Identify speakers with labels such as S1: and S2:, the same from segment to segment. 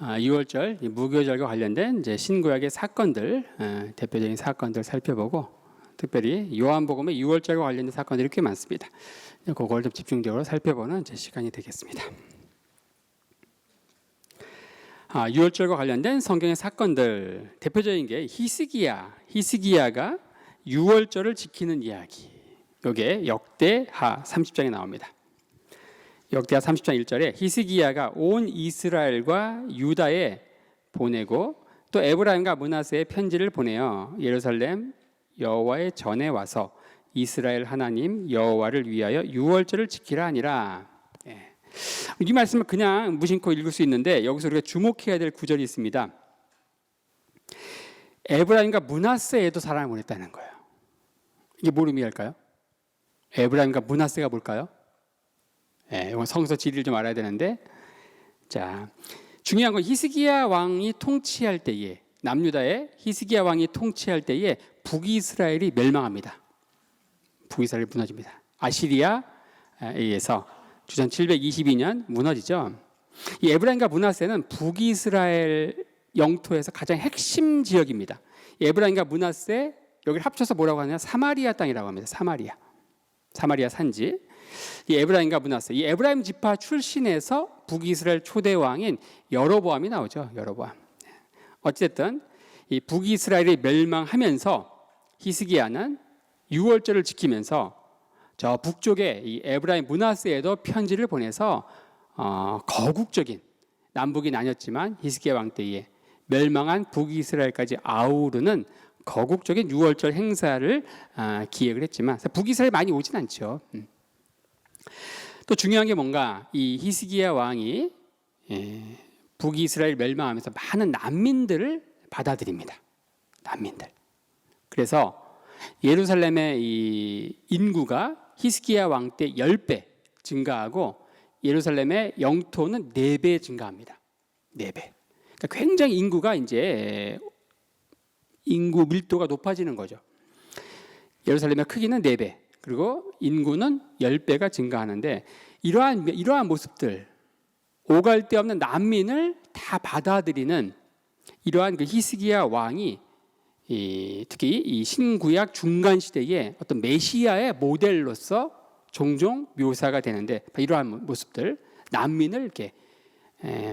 S1: 유월절 무교절과 관련된 이제 신구약의 사건들, 대표적인 사건들 살펴보고, 특별히 요한복음의 유월절과 관련된 사건들이 꽤 많습니다. 그걸 좀 집중적으로 살펴보는 제 시간이 되겠습니다. 유월절과 관련된 성경의 사건들, 대표적인 게 히스기야가 유월절을 지키는 이야기. 이게 역대하 30장에 나옵니다. 역대하 30장 1절에 히스기야가 온 이스라엘과 유다에 보내고 또 에브라임과 므낫세에 편지를 보내어 예루살렘 여호와의 전에 와서 이스라엘 하나님 여호와를 위하여 유월절을 지키라 하니라. 이 말씀을 그냥 무심코 읽을 수 있는데 여기서 우리가 주목해야 될 구절이 있습니다. 에브라임과 므낫세에도 사랑을 보냈다는 거예요. 이게 뭘 의미할까요? 에브라임과 므낫세가 뭘까요? 이건 성서 지리를 좀 알아야 되는데, 자, 중요한 건 히스기야 왕이 통치할 때에, 남유다의 히스기야 왕이 통치할 때에 북이스라엘이 멸망합니다. 북이스라엘이 무너집니다. 아시리아에 의해서 주전 722년 무너지죠. 이 에브라임과 므낫세는 북이스라엘 영토에서 가장 핵심 지역입니다. 에브라임과 므낫세 여기를 합쳐서 뭐라고 하냐? 사마리아 땅이라고 합니다. 사마리아 산지. 이 에브라임과 므낫세, 이 에브라임 지파 출신에서 북이스라엘 초대 왕인 여로보암이 나오죠. 여로보암. 어쨌든 이 북이스라엘이 멸망하면서 히스기야는 유월절을 지키면서 저 북쪽에 이 에브라임 므낫세에도 편지를 보내서 거국적인, 남북이 나뉘었지만 히스기야 왕 때에 멸망한 북이스라엘까지 아우르는 거국적인 유월절 행사를 기획을 했지만 북이스라엘 많이 오진 않죠. 또 중요한 게 뭔가, 이 히스기야 왕이 북이스라엘 멸망하면서 많은 난민들을 받아들입니다. 난민들. 그래서 예루살렘의 이 인구가 히스기야 왕 때 10배 증가하고 예루살렘의 영토는 4배 증가합니다. 4배. 그러니까 굉장히 인구가 이제 인구 밀도가 높아지는 거죠. 예루살렘의 크기는 4배, 그리고 인구는 10배가 증가하는데, 이러한 모습들, 오갈 데 없는 난민을 다 받아들이는 이러한 그 히스기야 왕이 특히 이 신구약 중간 시대에 어떤 메시아의 모델로서 종종 묘사가 되는데, 이러한 모습들, 난민을 이렇게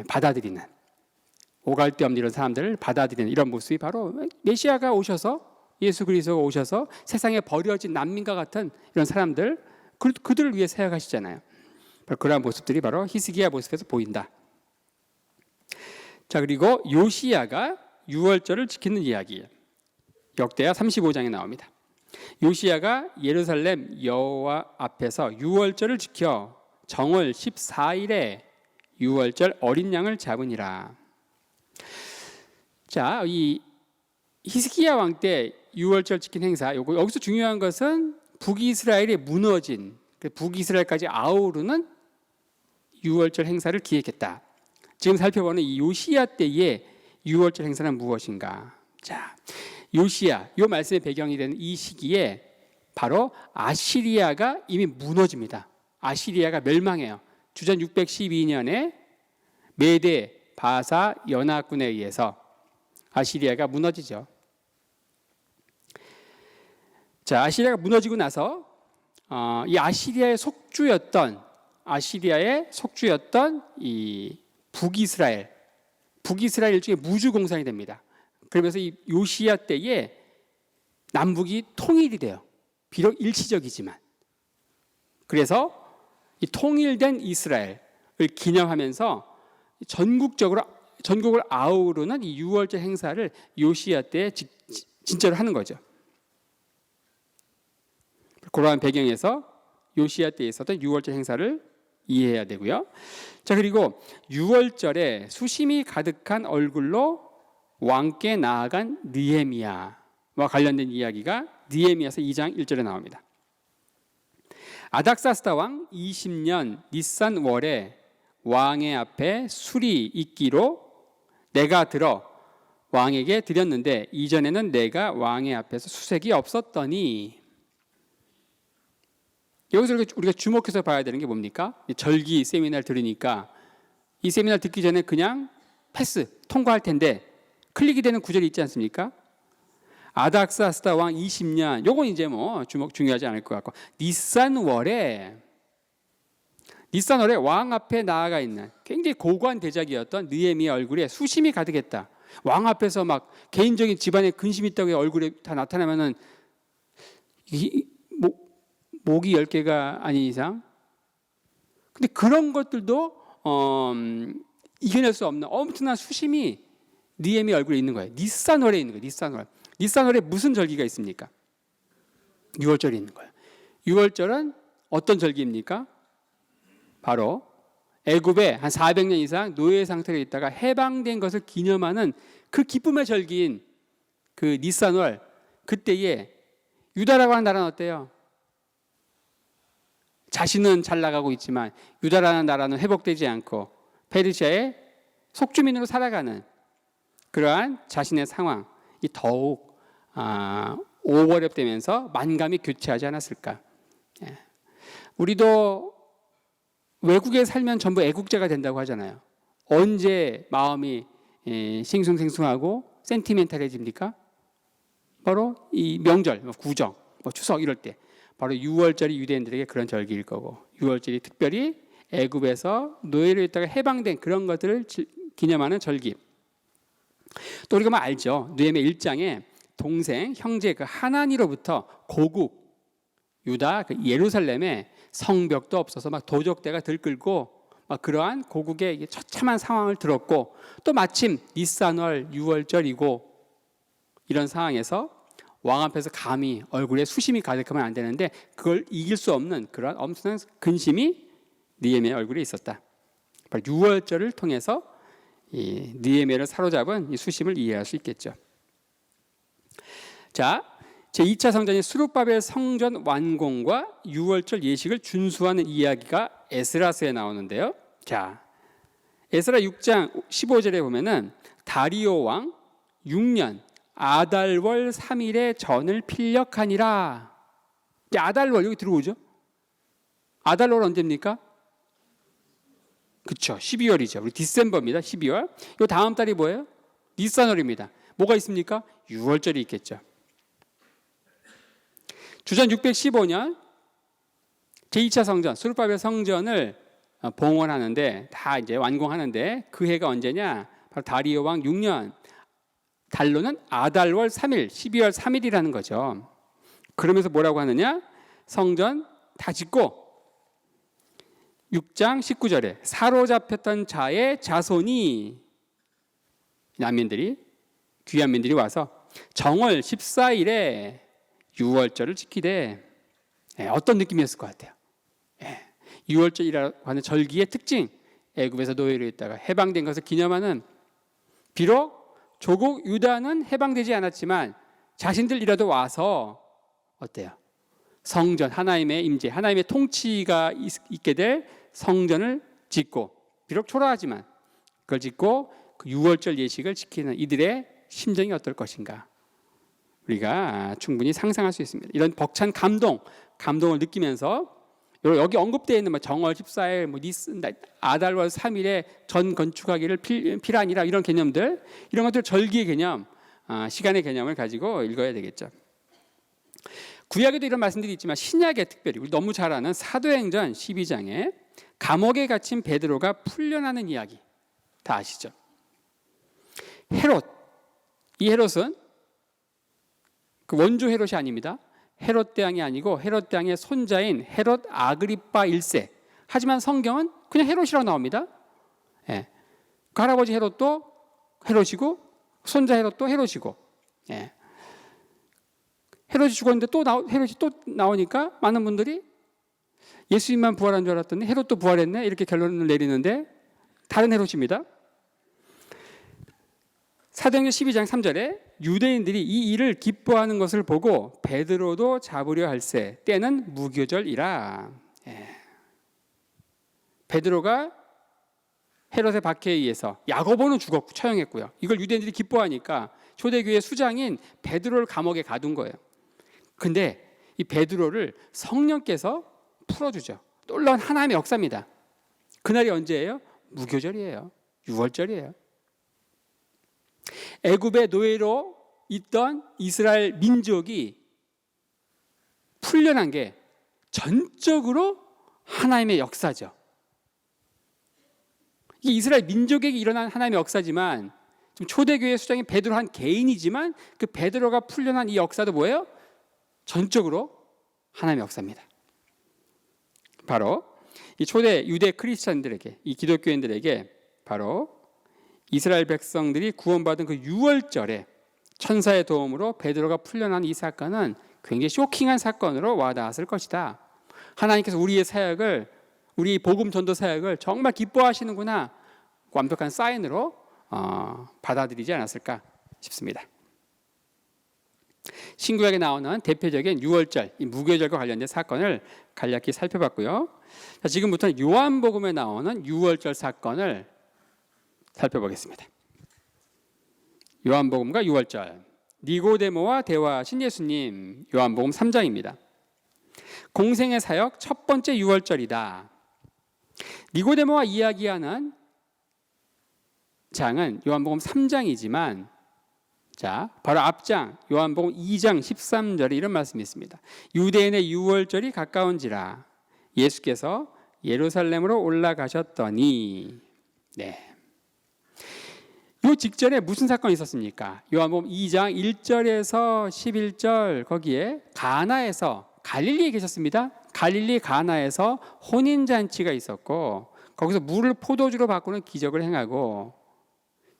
S1: 받아들이는, 오갈 데 없는 이런 사람들을 받아들이는 이런 모습이 바로 메시아가 오셔서, 예수 그리스도가 오셔서 세상에 버려진 난민과 같은 이런 사람들, 그들을 위해 사역하시잖아요. 그러한 모습들이 바로 히스기야 모습에서 보인다. 자, 그리고 요시야가 유월절을 지키는 이야기, 역대하 35장에 나옵니다. 요시야가 예루살렘 여호와 앞에서 유월절을 지켜 정월 14일에 유월절 어린 양을 잡으니라. 자, 이 히스기야 왕 때 유월절 지킨 행사, 여기서 중요한 것은 북이스라엘이 무너진, 북이스라엘까지 아우르는 유월절 행사를 기획했다. 지금 살펴보는 이 요시야 때의 유월절 행사는 무엇인가? 자, 요시야, 이 말씀의 배경이 되는 이 시기에 바로 아시리아가 이미 무너집니다. 아시리아가 멸망해요. 주전 612년에 메대 바사 연합군에 의해서 아시리아가 무너지죠. 자, 아시리아가 무너지고 나서 이 아시리아의 속주였던 이 북이스라엘 일종의 무주공산이 됩니다. 그러면서 이 요시야 때에 남북이 통일이 돼요. 비록 일시적이지만. 그래서 이 통일된 이스라엘을 기념하면서 전국을 아우르는 이 유월절 행사를 요시야 때 진짜로 하는 거죠. 그러한 배경에서 요시야 때에 있었던 유월절 행사를 이해해야 되고요. 자, 그리고 유월절에 수심이 가득한 얼굴로 왕께 나아간 느헤미야와 관련된 이야기가 느헤미야서 2장 1절에 나옵니다. 아닥사스다 왕 20년 니산 월에 왕의 앞에 술이 있기로 내가 들어 왕에게 드렸는데 이전에는 내가 왕의 앞에서 수색이 없었더니. 여기서 우리가 주목해서 봐야 되는 게 뭡니까? 절기 세미나를 들으니까 이 세미나를 듣기 전에 그냥 패스 통과할 텐데 클릭이 되는 구절이 있지 않습니까? 아닥사스다 왕 20년, 요건 이제 뭐 중요하지 않을 것 같고, 니산월에 왕 앞에 나아가 있는 굉장히 고고한 대작이었던 느헤미야 얼굴에 수심이 가득했다. 왕 앞에서 막 개인적인 집안에 근심이 있다고 얼굴에 다 나타나면은 목이 10개가 아닌 이상, 근데 그런 것들도 이겨낼 수 없는 엄청난 수심이 느헤미야 얼굴에 있는 거예요. 니산월에 있는 거예요. 니산월에 무슨 절기가 있습니까? 6월절이 있는 거예요. 6월절은 어떤 절기입니까? 바로 애굽에 한 400년 이상 노예 상태로 있다가 해방된 것을 기념하는 그 기쁨의 절기인 그 니산월, 그때에 유다라고 하는 나라는 어때요? 자신은 잘 나가고 있지만 유다라는 나라는 회복되지 않고 페르시아의 속주민으로 살아가는 그러한 자신의 상황이 더욱 오버랩되면서 만감이 교체하지 않았을까. 우리도 외국에 살면 전부 애국자가 된다고 하잖아요. 언제 마음이 싱숭생숭하고 센티멘탈해집니까? 바로 이 명절, 구정, 추석 이럴 때 바로 6월절이 유대인들에게 그런 절기일 거고, 6월절이 특별히 애굽에서 노예로 있다가 해방된 그런 것들을 기념하는 절기. 또 우리가 알죠. 느헤미야 1장에 동생, 형제 그 하나니로부터 고국 유다 그 예루살렘에 성벽도 없어서 막 도적대가 들끓고 막 그러한 고국의 처참한 상황을 들었고, 또 마침 니산월 6월절이고 이런 상황에서 왕 앞에서 감히 얼굴에 수심이 가득하면 안 되는데 그걸 이길 수 없는 그런 엄청난 근심이 느헤미야 얼굴에 있었다. 바로 6월절을 통해서 이 느헤미야를 사로잡은 이 수심을 이해할 수 있겠죠. 자, 제2차 성전인 스룹바벨 성전 완공과 6월절 예식을 준수하는 이야기가 에스라서에 나오는데요. 자, 에스라 6장 15절에 보면은 다리오 왕 6년 아달월 3일에 전을 필력하니라. 이제 아달월 여기 들어오죠. 아달월 언제입니까? 그렇죠. 12월이죠. 우리 디셈버입니다. 12월. 이 다음 달이 뭐예요? 니산월입니다. 뭐가 있습니까? 6월절이 있겠죠. 주전 615년 제2차 성전 스룹바벨 성전을 봉헌하는데 다 이제 완공하는데 그 해가 언제냐? 바로 다리오 왕 6년. 달로는 아달월 3일, 12월 3일이라는 거죠. 그러면서 뭐라고 하느냐? 성전 다 짓고 6장 19절에 사로잡혔던 자의 자손이 난민들이 귀한민들이 와서 정월 14일에 6월절을 지키되, 어떤 느낌이었을 것 같아요? 6월절이라고 하는 절기의 특징, 애굽에서 노예로 있다가 해방된 것을 기념하는, 비록 조국 유다는 해방되지 않았지만 자신들이라도 와서 어때요? 성전, 하나님의 임재, 하나님의 통치가 있게 될 성전을 짓고, 비록 초라하지만 그걸 짓고 그 6월절 예식을 지키는 이들의 심정이 어떨 것인가, 우리가 충분히 상상할 수 있습니다. 이런 벅찬 감동을 느끼면서 여기 언급되어 있는 정월 14일, 아달월 3일에 전 건축하기를 필하니라, 이런 개념들, 이런 것들 절기의 개념, 시간의 개념을 가지고 읽어야 되겠죠. 구약에도 이런 말씀들이 있지만 신약에 특별히 우리 너무 잘 아는 사도행전 12장에 감옥에 갇힌 베드로가 풀려나는 이야기 다 아시죠? 헤롯, 이 헤롯은 그 원조 헤롯이 아닙니다. 헤롯 대왕이 아니고 헤롯 대왕의 손자인 헤롯 아그리파 1세. 하지만 성경은 그냥 헤롯이라고 나옵니다. 그 할아버지 헤롯도 헤롯이고 손자 헤롯도 헤롯이고. 헤롯이 죽었는데 헤롯이 또 나오니까 많은 분들이 예수님만 부활한 줄 알았더니 헤롯도 부활했네, 이렇게 결론을 내리는데 다른 헤롯입니다. 사도행전 12장 3절에 유대인들이 이 일을 기뻐하는 것을 보고 베드로도 잡으려 할세 때는 무교절이라. 베드로가 헤롯의 박해에 의해서, 야고보는 죽었고 처형했고요. 이걸 유대인들이 기뻐하니까 초대교회 수장인 베드로를 감옥에 가둔 거예요. 근데 이 베드로를 성령께서 풀어주죠. 놀라운 하나님의 역사입니다. 그날이 언제예요? 무교절이에요. 6월절이에요. 애굽의 노예로 있던 이스라엘 민족이 풀려난 게 전적으로 하나님의 역사죠. 이게 이스라엘 민족에게 일어난 하나님의 역사지만, 지금 초대교회 수장인 베드로 한 개인이지만 그 베드로가 풀려난 이 역사도 뭐예요? 전적으로 하나님의 역사입니다. 바로 이 초대 유대 크리스찬들에게, 이 기독교인들에게 바로 이스라엘 백성들이 구원받은 그 유월절에 천사의 도움으로 베드로가 풀려난 이 사건은 굉장히 쇼킹한 사건으로 와닿았을 것이다. 하나님께서 우리의 사역을, 우리 복음 전도 사역을 정말 기뻐하시는구나, 완벽한 사인으로 받아들이지 않았을까 싶습니다. 신구약에 나오는 대표적인 유월절, 이 무교절과 관련된 사건을 간략히 살펴봤고요. 자, 지금부터는 요한복음에 나오는 유월절 사건을 살펴보겠습니다. 요한복음과 유월절, 니고데모와 대화하신 예수님, 요한복음 3장입니다. 공생의 사역 첫 번째 유월절이다. 니고데모와 이야기하는 장은 요한복음 3장이지만, 자, 바로 앞장 요한복음 2장 13절에 이런 말씀이 있습니다. 유대인의 유월절이 가까운지라 예수께서 예루살렘으로 올라가셨더니. 네. 요 직전에 무슨 사건이 있었습니까? 요한복음 2장 1절에서 11절, 거기에 가나에서, 갈릴리에 계셨습니다. 갈릴리 가나에서 혼인잔치가 있었고, 거기서 물을 포도주로 바꾸는 기적을 행하고,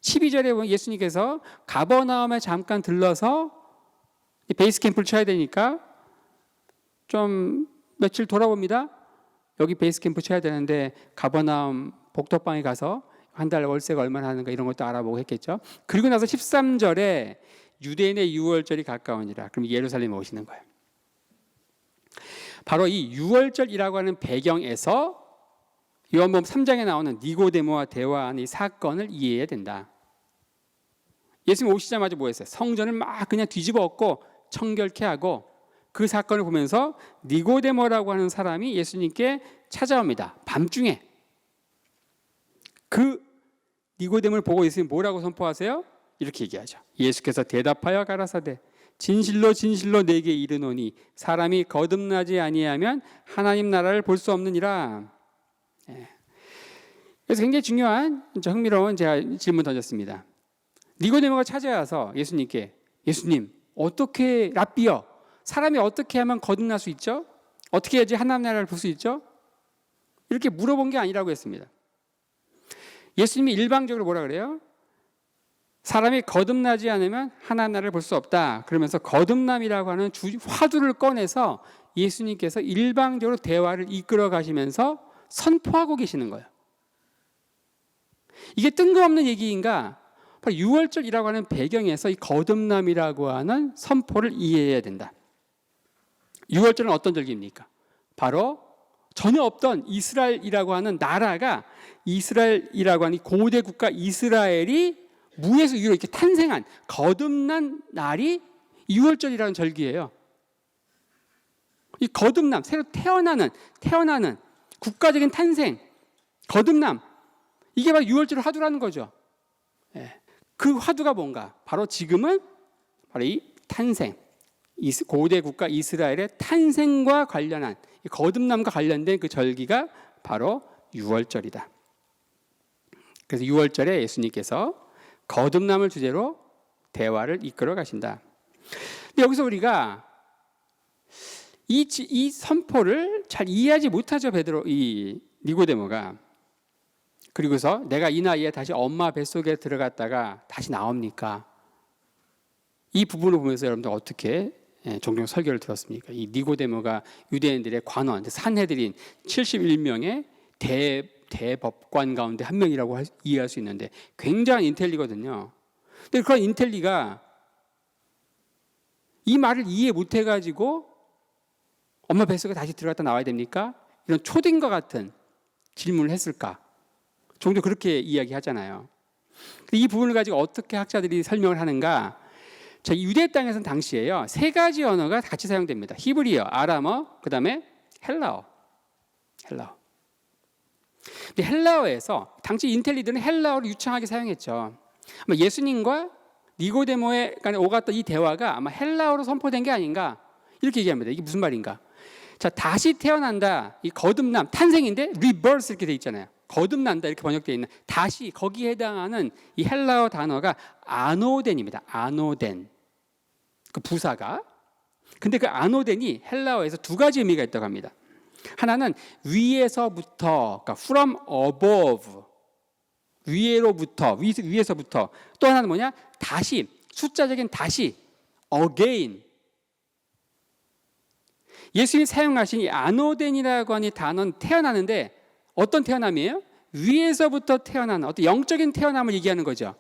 S1: 12절에 보면 예수님께서 가버나움에 잠깐 들러서 베이스 캠프를 쳐야 되니까 좀 며칠 돌아봅니다. 여기 베이스 캠프 쳐야 되는데 가버나움 복덕방에 가서 한 달 월세가 얼마나 하는가 이런 것도 알아보고 했겠죠. 그리고 나서 13절에 유대인의 유월절이 가까우니라. 그럼 예루살렘에 오시는 거예요. 바로 이 유월절이라고 하는 배경에서 요한복음 3장에 나오는 니고데모와 대화하는 이 사건을 이해해야 된다. 예수님 오시자마자 뭐 했어요? 성전을 막 그냥 뒤집어 엎고 청결케 하고, 그 사건을 보면서 니고데모라고 하는 사람이 예수님께 찾아옵니다. 밤중에. 그 니고데모를 보고 예수님 뭐라고 선포하세요? 이렇게 얘기하죠. 예수께서 대답하여 가라사대 진실로 진실로 내게 이르노니 사람이 거듭나지 아니하면 하나님 나라를 볼 수 없느니라. 그래서 굉장히 중요한, 흥미로운 제가 질문 던졌습니다. 니고데모가 찾아와서 예수님께, 예수님 어떻게, 랍비여, 사람이 어떻게 하면 거듭날 수 있죠? 어떻게 해야지 하나님 나라를 볼 수 있죠? 이렇게 물어본 게 아니라고 했습니다. 예수님이 일방적으로 뭐라 그래요? 사람이 거듭나지 않으면 하나님 나라를 볼 수 없다. 그러면서 거듭남이라고 하는 화두를 꺼내서 예수님께서 일방적으로 대화를 이끌어 가시면서 선포하고 계시는 거예요. 이게 뜬금없는 얘기인가? 바로 유월절이라고 하는 배경에서 이 거듭남이라고 하는 선포를 이해해야 된다. 유월절은 어떤 절기입니까? 바로 전혀 없던 이스라엘이라고 하는 나라가, 이스라엘이라고 하는 고대 국가 이스라엘이 무에서 유로 이렇게 탄생한, 거듭난 날이 유월절이라는 절기예요. 이 거듭남, 새로 태어나는 국가적인 탄생, 거듭남, 이게 바로 유월절의 화두라는 거죠. 그 화두가 뭔가? 바로 지금은 바로 이 탄생, 고대 국가 이스라엘의 탄생과 관련한, 거듭남과 관련된 그 절기가 바로 유월절이다. 그래서 유월절에 예수님께서 거듭남을 주제로 대화를 이끌어 가신다. 근데 여기서 우리가 이 선포를 잘 이해하지 못하죠, 이 니고데모가. 그리고서 내가 이 나이에 다시 엄마 뱃속에 들어갔다가 다시 나옵니까? 이 부분을 보면서 여러분들 어떻게 종종 설교를 들었습니까? 이 니고데모가 유대인들의 관원, 산헤드린 71명의 대법관 가운데 한 명이라고 이해할 수 있는데 굉장한 인텔리거든요. 근데 그런 인텔리가 이 말을 이해 못해가지고 엄마 뱃속에 다시 들어갔다 나와야 됩니까? 이런 초딩과 같은 질문을 했을까? 종종 그렇게 이야기하잖아요. 이 부분을 가지고 어떻게 학자들이 설명을 하는가? 자, 유대 땅에서는 당시에요, 세 가지 언어가 같이 사용됩니다. 히브리어, 아람어, 그 다음에 헬라어. 근데 헬라어에서 당시 인텔리들은 헬라어를 유창하게 사용했죠. 아마 예수님과 니고데모의 간에 오갔던 이 대화가 아마 헬라어로 선포된 게 아닌가 이렇게 얘기합니다. 이게 무슨 말인가? 자, 다시 태어난다. 이 거듭남, 탄생인데 rebirth 이렇게 돼 있잖아요. 거듭난다 이렇게 번역되어 있는 다시 거기에 해당하는 이 헬라어 단어가 아노덴입니다. 아노덴. 그 부사가. 근데 그 아노덴이 헬라어에서 두 가지 의미가 있다고 합니다. 하나는 위에서부터, 그러니까 from above, 위에서부터. 또 하나는 뭐냐? 다시, 숫자적인 다시, again. 예수님이 사용하신 이 아노덴이라고 하는 단어는 태어나는데 어떤 태어남이에요? 위에서부터 태어나는 어떤 영적인 태어남을 얘기하는 거죠.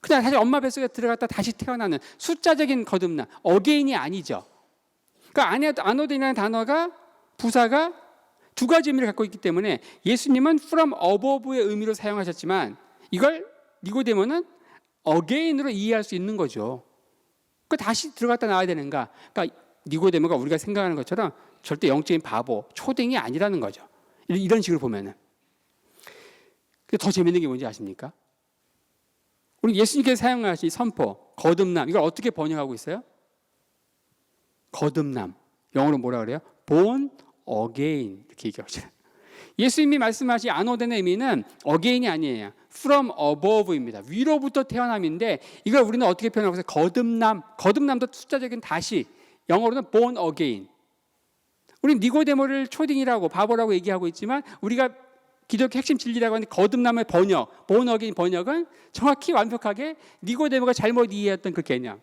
S1: 그냥 사실 엄마 뱃속에 들어갔다 다시 태어나는 숫자적인 거듭남, again이 아니죠. 그러니까 아노덴이라는 단어가 부사가 두 가지 의미를 갖고 있기 때문에 예수님은 from above의 의미로 사용하셨지만 이걸 니고데모는 again으로 이해할 수 있는 거죠. 그 다시 들어갔다 나와야 되는가? 그러니까 니고데모가 우리가 생각하는 것처럼 절대 영적인 바보, 초딩이 아니라는 거죠. 이런 식으로 보면은. 더 재밌는 게 뭔지 아십니까? 우리 예수님께서 사용하신 선포, 거듭남, 이걸 어떻게 번역하고 있어요? 거듭남. 영어로 뭐라 그래요? born again. 이렇게 얘기하죠. 예수님이 말씀하신 아노덴의 의미는 again이 아니에요. from above입니다. 위로부터 태어남인데 이걸 우리는 어떻게 표현하고 있어요? 거듭남. 거듭남도 숫자적인 다시. 영어로는 born again. 우리는 니고데모를 초딩이라고 바보라고 얘기하고 있지만 우리가 기독교 핵심 진리라고 하는 거듭남의 번역, born again 번역은 정확히 완벽하게 니고데모가 잘못 이해했던 그 개념.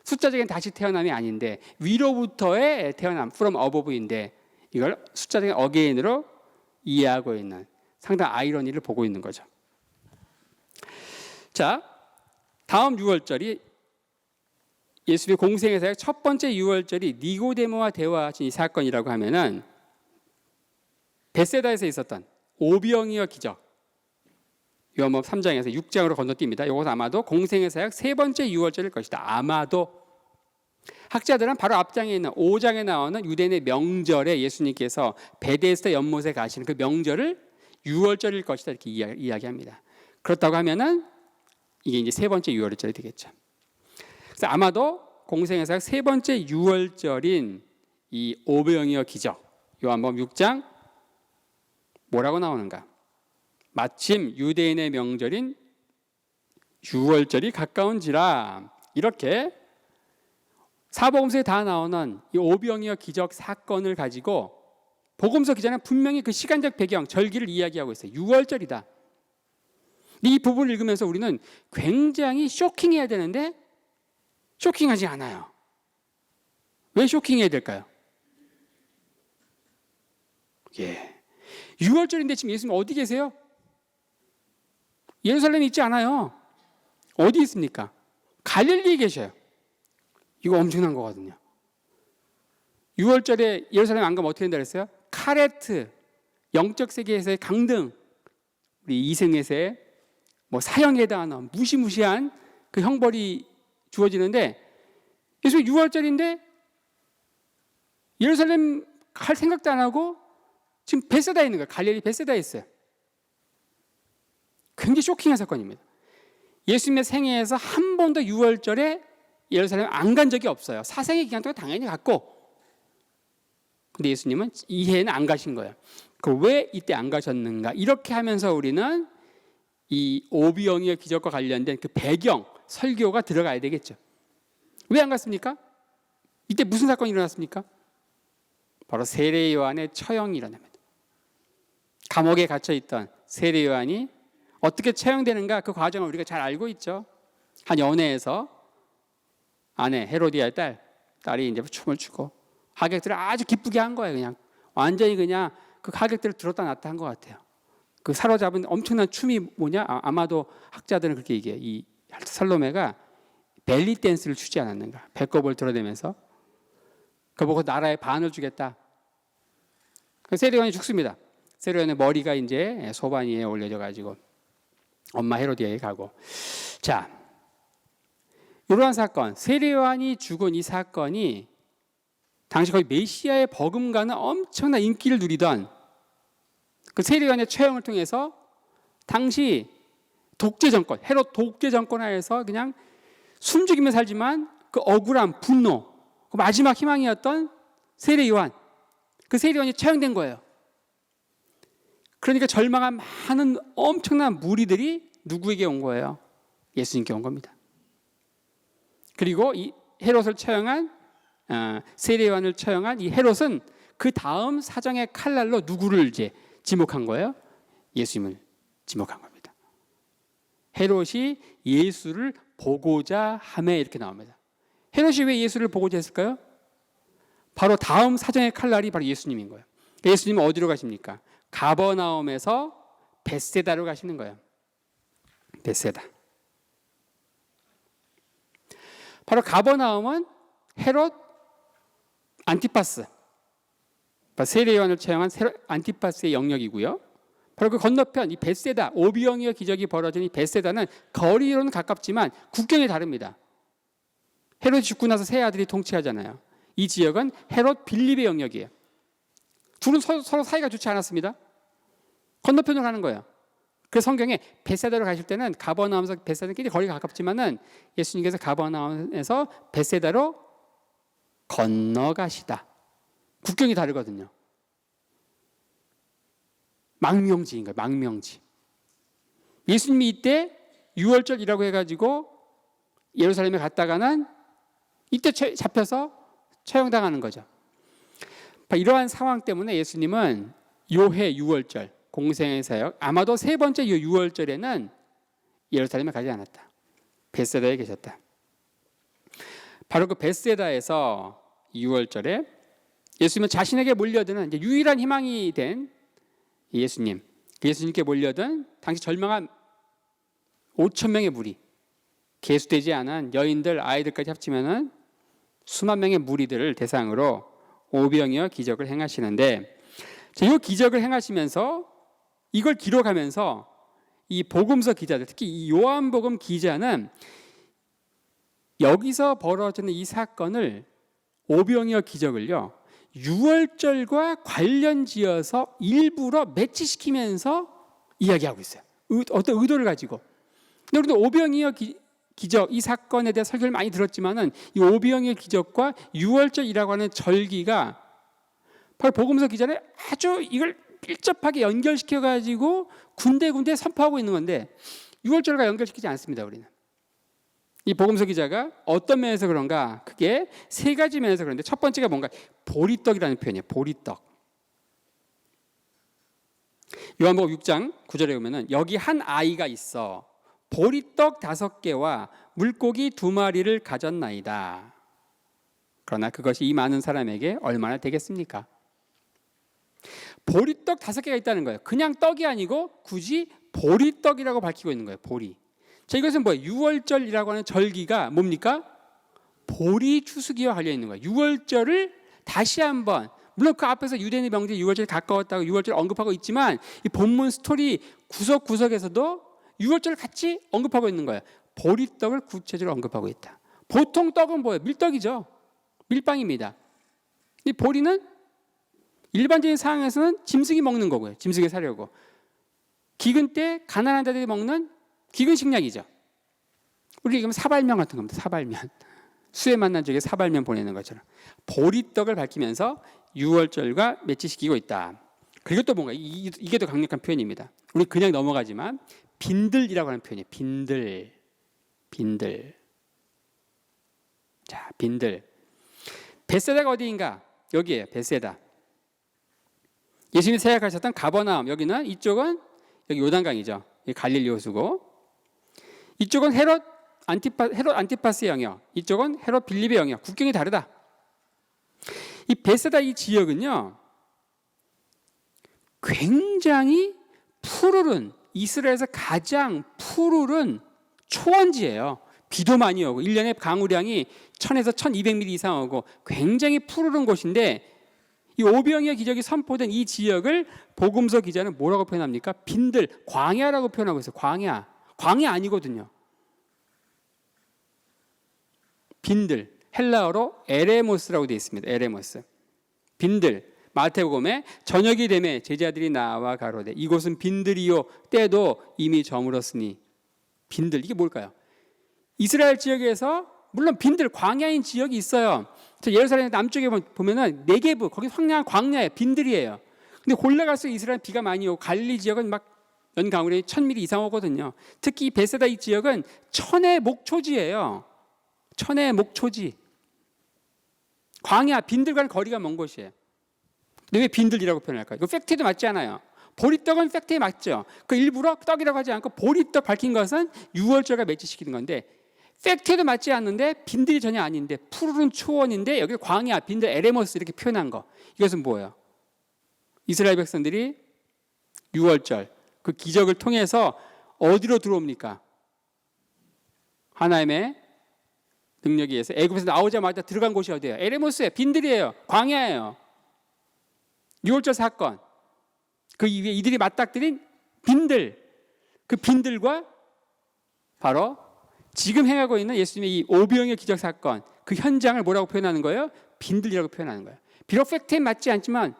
S1: 숫자적인 다시 태어남이 아닌데 위로부터의 태어남, from above인데 이걸 숫자적인 again으로 이해하고 있는 상당한 아이러니를 보고 있는 거죠. 자, 다음 6월절이 예수님의 공생애사의 첫 번째 6월절이 니고데모와 대화하신 이 사건이라고 하면은 베세다에서 있었던 오병이어 기적, 요한복음 3장에서 6장으로 건너뜁니다. 이것은 아마도 공생의 사역 세 번째 6월절일 것이다. 아마도. 학자들은 바로 앞장에 있는 5장에 나오는 유대인의 명절에 예수님께서 베데스다 연못에 가시는 그 명절을 6월절일 것이다 이렇게 이야기합니다. 그렇다고 하면은 이게 이제 세 번째 6월절이 되겠죠. 그래서 아마도 공생의 사역 세 번째 6월절인 이 오병이어 기적, 요한복음 6장 뭐라고 나오는가? 마침 유대인의 명절인 6월절이 가까운지라. 이렇게 사복음서에 다 나오는 이 오병이어 기적 사건을 가지고 복음서 기자는 분명히 그 시간적 배경, 절기를 이야기하고 있어요. 6월절이다. 이 부분을 읽으면서 우리는 굉장히 쇼킹해야 되는데 쇼킹하지 않아요. 왜 쇼킹해야 될까요? 6월절인데 지금 예수님 어디 계세요? 예루살렘에 있지 않아요. 어디 있습니까? 갈릴리에 계셔요. 이거 엄청난 거거든요. 6월절에 예루살렘 안 가면 어떻게 된다 그랬어요? 카레트, 영적 세계에서의 강등, 우리 이승에서의 사형에 해당하는 무시무시한 그 형벌이 주어지는데 예수님 6월절인데 예루살렘 갈 생각도 안 하고 지금 베세다에 있는 거예요. 갈릴리 베세다에 있어요. 굉장히 쇼킹한 사건입니다. 예수님의 생애에서 한 번도 6월절에 예루살렘 안 간 적이 없어요. 사생의 기간 동안 당연히 갔고, 근데 예수님은 이 해에는 안 가신 거예요. 왜 이때 안 가셨는가? 이렇게 하면서 우리는 이 오병이어 기적과 관련된 그 배경 설교가 들어가야 되겠죠. 왜 안 갔습니까? 이때 무슨 사건이 일어났습니까? 바로 세례 요한의 처형이 일어납니다. 감옥에 갇혀 있던 세례 요한이 어떻게 처형되는가 그 과정을 우리가 잘 알고 있죠. 한 연회에서 아내 헤로디아의 딸이 이제 춤을 추고 하객들을 아주 기쁘게 한 거예요. 그냥 완전히 그냥 그 하객들을 들었다 놨다 한 것 같아요. 그 사로잡은 엄청난 춤이 뭐냐? 아마도 학자들은 그렇게 얘기해요. 이 살로메가 벨리 댄스를 추지 않았는가? 배꼽을 드러내면서 그 보고 나라에 반을 주겠다. 세례요한이 죽습니다. 세례요한의 머리가 이제 소반 위에 올려져 가지고 엄마 헤로디아에 가고. 자, 이러한 사건, 세례요한이 죽은 이 사건이 당시 거의 메시아의 버금가는 엄청난 인기를 누리던 그 세례요한의 처형을 통해서 당시 독재 정권, 헤롯 독재 정권 하에서 그냥 숨죽이며 살지만 그 억울함, 분노, 그 마지막 희망이었던 세례 요한, 그 세례 요한이 처형된 거예요. 그러니까 절망한 많은 엄청난 무리들이 누구에게 온 거예요? 예수님께 온 겁니다. 그리고 이 헤롯을 처형한 세례 요한을 처형한 이 헤롯은 그 다음 사정의 칼날로 누구를 이제 지목한 거예요? 예수님을 지목한 겁니다. 헤롯이 예수를 보고자 하매 이렇게 나옵니다. 헤롯이 왜 예수를 보고자 했을까요? 바로 다음 사정의 칼날이 바로 예수님인 거예요. 예수님은 어디로 가십니까? 가버나움에서 벳세다로 가시는 거예요. 벳세다. 바로 가버나움은 헤롯 안티파스, 세례 요한을 처형한 안티파스의 영역이고요. 바로 그 건너편 이 벳세다, 오병이어 기적이 벌어진 이 벳세다는 거리로는 가깝지만 국경이 다릅니다. 헤롯이 죽고 나서 세 아들이 통치하잖아요. 이 지역은 헤롯 빌립의 영역이에요. 둘은 서로 사이가 좋지 않았습니다. 건너편으로 가는 거예요. 그 성경에 벳세다로 가실 때는 가버나움에서 벳세다끼리 거리가 가깝지만은 예수님께서 가버나움에서 벳세다로 건너가시다. 국경이 다르거든요. 망명지인 거예요. 망명지. 예수님이 이때 유월절이라고 해가지고 예루살렘에 갔다가는 이때 잡혀서 처형당하는 거죠. 이러한 상황 때문에 예수님은 요해 유월절 공생의 사역 아마도 세 번째 유월절에는 예루살렘에 가지 않았다. 벳세다에 계셨다. 바로 그 벳세다에서 유월절에 예수님은 자신에게 몰려드는 이제 유일한 희망이 된 예수님께 몰려든 당시 절망한 5천 명의 무리, 계수되지 않은 여인들, 아이들까지 합치면은 수만 명의 무리들을 대상으로 오병이어 기적을 행하시는데, 이 기적을 행하시면서 이걸 기록하면서 이 복음서 기자들, 특히 이 요한복음 기자는 여기서 벌어지는 이 사건을 오병이어 기적을요 유월절과 관련지어서 일부러 매치시키면서 이야기하고 있어요. 어떤 의도를 가지고. 근데 우리도 오병이어 기적 이 사건에 대해 설교를 많이 들었지만은 이 오병이어 기적과 유월절이라고 하는 절기가 바로 복음서 기자를 아주 이걸 밀접하게 연결시켜 가지고 군데군데 선포하고 있는 건데 유월절과 연결시키지 않습니다. 우리는. 이 복음서 기자가 어떤 면에서 그런가? 그게 세 가지 면에서 그런데 첫 번째가 뭔가 보리떡이라는 표현이에요. 보리떡. 요한복음 6장 9절에 보면은 여기 한 아이가 있어 보리떡 5개와 물고기 2마리를 가졌나이다. 그러나 그것이 이 많은 사람에게 얼마나 되겠습니까? 보리떡 5개가 있다는 거예요. 그냥 떡이 아니고 굳이 보리떡이라고 밝히고 있는 거예요. 보리. 자, 이것은 뭐예요? 유월절이라고 하는 절기가 뭡니까? 보리 추수기와 관련 있는 거예요. 유월절을 다시 한번, 물론 그 앞에서 유대인의 명절 유월절이 가까웠다고 유월절 언급하고 있지만 이 본문 스토리 구석구석에서도 유월절을 같이 언급하고 있는 거예요. 보리떡을 구체적으로 언급하고 있다. 보통 떡은 뭐예요? 밀떡이죠. 밀빵입니다. 이 보리는 일반적인 상황에서는 짐승이 먹는 거고요. 짐승이 사려고. 기근 때 가난한 자들이 먹는 기근 식량이죠. 우리 얘기하면 사발면 같은 겁니다. 사발면. 수해 만난 적에 사발면 보내는 것처럼. 보리떡을 밝히면서 유월절과 매치시키고 있다. 그리고 또 뭔가 이게 더 강력한 표현입니다. 우리 그냥 넘어가지만 빈들이라고 하는 표현이에요. 빈들. 자, 빈들. 벳세다가 어디인가? 여기에요. 벳세다. 예수님이 사역하셨던 가버나움. 여기는 이쪽은 여기 요단강이죠. 갈릴리 호수고. 이쪽은 헤롯 안티파스의 영역, 이쪽은 헤롯 빌립의 영역. 국경이 다르다. 이 벳세다 이 지역은요 굉장히 푸르른, 이스라엘에서 가장 푸르른 초원지예요. 비도 많이 오고 1년에 강우량이 1000에서 1200mm 이상 오고 굉장히 푸르른 곳인데 이 오병이어 기적이 선포된 이 지역을 복음서 기자는 뭐라고 표현합니까? 빈들, 광야라고 표현하고 있어요. 광야 아니거든요. 빈들, 헬라어로 에레모스라고 되어 있습니다. 에레모스. 빈들. 마태복음에 저녁이 되매 제자들이 나와 가로되 이곳은 빈들이요 때도 이미 저물었으니 빈들, 이게 뭘까요? 이스라엘 지역에서 물론 빈들, 광야인 지역이 있어요. 예루살렘 남쪽에 보면은 네게브, 거기 황량한 광야에 빈들이에요. 근데 올라갈수록 이스라엘 비가 많이 오고 갈릴리 지역은 막 연강우량이 1000mm 이상 오거든요. 특히 베세다 이 지역은 천의 목초지예요. 천의 목초지. 광야, 빈들과는 거리가 먼 곳이에요. 근데 왜 빈들이라고 표현할까요? 이거 팩트에도 맞지 않아요. 보리떡은 팩트에 맞죠. 그 일부러 떡이라고 하지 않고 보리떡 밝힌 것은 유월절과 매치시키는 건데 팩트에도 맞지 않는데 빈들이 전혀 아닌데 푸르른 초원인데 여기 광야, 빈들, 에레모스 이렇게 표현한 거. 이것은 뭐예요? 이스라엘 백성들이 유월절 그 기적을 통해서 어디로 들어옵니까? 하나님의 능력에 의해서 애굽에서 나오자마자 들어간 곳이 어디예요? 에레모스예요. 빈들이에요. 광야예요. 유월절 사건. 그 이후에 이들이 맞닥뜨린 빈들. 그 빈들과 바로 지금 행하고 있는 예수님의 이 오병이어 기적 사건, 그 현장을 뭐라고 표현하는 거예요? 빈들이라고 표현하는 거예요. 비록 팩트에 맞지 않지만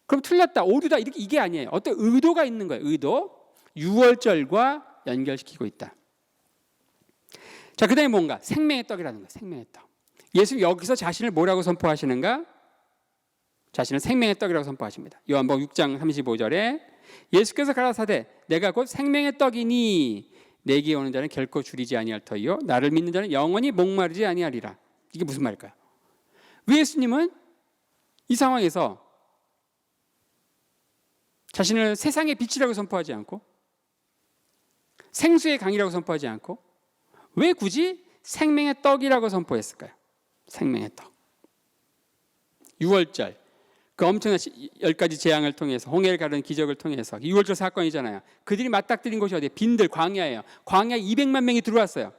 S1: 그럼 틀렸다, 오류다 이게 아니에요. 어떤 의도가 있는 거예요. 의도. 유월절과 연결시키고 있다. 자, 그 다음에 뭔가? 생명의 떡이라는 거예요. 생명의 떡. 예수님 여기서 자신을 뭐라고 선포하시는가? 자신을 생명의 떡이라고 선포하십니다. 요한복음 6장 35절에 예수께서 가라사대 내가 곧 생명의 떡이니 내게 오는 자는 결코 줄이지 아니할 터이요 나를 믿는 자는 영원히 목마르지 아니하리라. 이게 무슨 말일까요? 왜 예수님은 이 상황에서 자신을 세상의 빛이라고 선포하지 않고 생수의 강이라고 선포하지 않고 왜 굳이 생명의 떡이라고 선포했을까요? 생명의 떡. 유월절 그 엄청난 10가지 재앙을 통해서 홍해를 가르는 기적을 통해서 유월절 사건이잖아요. 그들이 맞닥뜨린 곳이 어디예요? 빈들, 광야예요. 광야에 200만 명이 들어왔어요.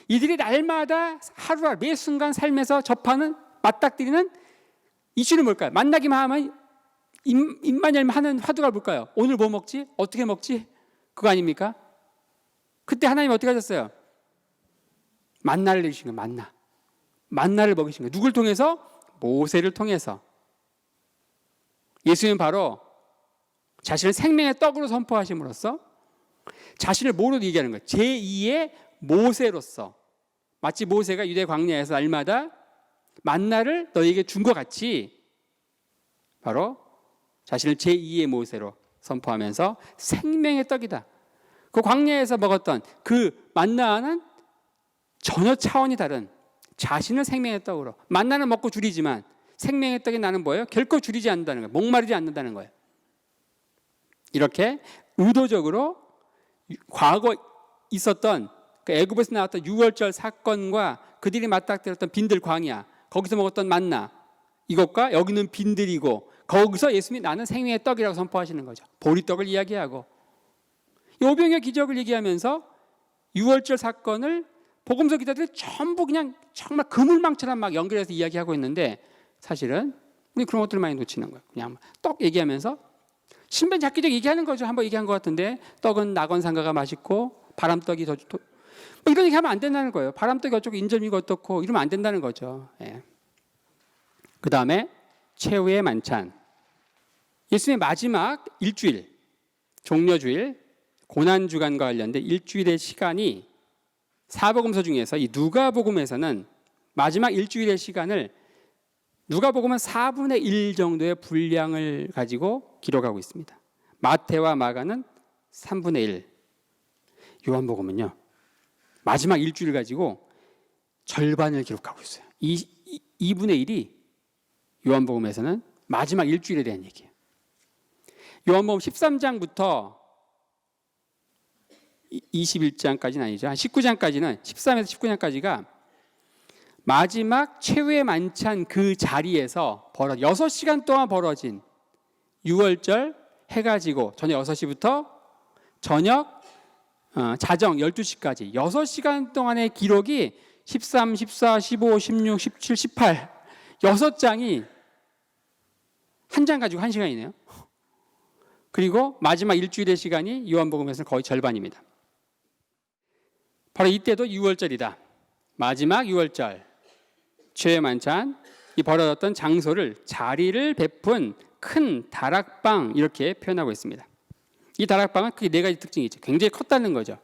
S1: 이들이 날마다 하루하루 매 순간 삶에서 접하는 맞닥뜨리는 이슈는 뭘까요? 만나기만 하면 입만 열면 하는 화두가 뭘까요? 오늘 뭐 먹지? 어떻게 먹지? 그거 아닙니까? 그때 하나님 어떻게 하셨어요? 만나를 내주신 거예요. 만나를 먹이신 거예요. 누굴 통해서? 모세를 통해서. 예수님은 바로 자신을 생명의 떡으로 선포하심으로써 자신을 뭐로 얘기하는 거예요? 제2의 모세로서. 마치 모세가 유대 광야에서 날마다 만나를 너에게 준 것 같이 바로 자신을 제2의 모세로 선포하면서 생명의 떡이다. 그 광야에서 먹었던 그 만나는 전혀 차원이 다른 자신을 생명의 떡으로. 만나는 먹고 줄이지만 생명의 떡이 나는 뭐예요? 결코 줄이지 않는다는 거예요. 목마르지 않는다는 거예요. 이렇게 의도적으로 과거 있었던 그 애굽에서 나왔던 유월절 사건과 그들이 맞닥뜨렸던 빈들 광야, 거기서 먹었던 만나, 이것과 여기는 빈들이고 거기서 예수님이 나는 생명의 떡이라고 선포하시는 거죠. 보리떡을 이야기하고 이 오병이어 기적을 얘기하면서 유월절 사건을 복음서 기자들이 전부 그냥 정말 그물망처럼 막 연결해서 이야기하고 있는데 사실은 우리 그런 것들을 많이 놓치는 거예요. 그냥 떡 얘기하면서 신변잡기적 얘기하는 거죠. 한번 얘기한 것 같은데 떡은 낙원상가가 맛있고 바람떡이 더 좋고 뭐 이런 얘기하면 안 된다는 거예요. 바람떡이 어쩌고 인절미가 어떻고 이러면 안 된다는 거죠. 예. 그 다음에 최후의 만찬. 예수님의 마지막 일주일, 종려주일, 고난주간과 관련된 일주일의 시간이 사복음서 중에서 이 누가복음에서는 마지막 일주일의 시간을 누가복음은 4분의 1 정도의 분량을 가지고 기록하고 있습니다. 마태와 마가는 3분의 1. 요한복음은요. 마지막 일주일 가지고 절반을 기록하고 있어요. 2분의 1이 요한복음에서는 마지막 일주일에 대한 얘기예요. 요한복음 13장부터 21장까지는 아니죠. 한 19장까지는 13에서 19장까지가 마지막 최후의 만찬 그 자리에서 6시간 동안 벌어진 유월절 해가 지고 저녁 6시부터 저녁 자정 12시까지 6시간 동안의 기록이 13, 14, 15, 16, 17, 18 6장이 한 장 가지고 1시간이네요. 그리고 마지막 일주일의 시간이 요한복음에서는 거의 절반입니다. 바로 이때도 유월절이다. 마지막 유월절 최후의 만찬 이 벌어졌던 장소를 자리를 베푼 큰 다락방 이렇게 표현하고 있습니다. 이 다락방은 크게 4가지 특징이 있죠. 굉장히 컸다는 거죠.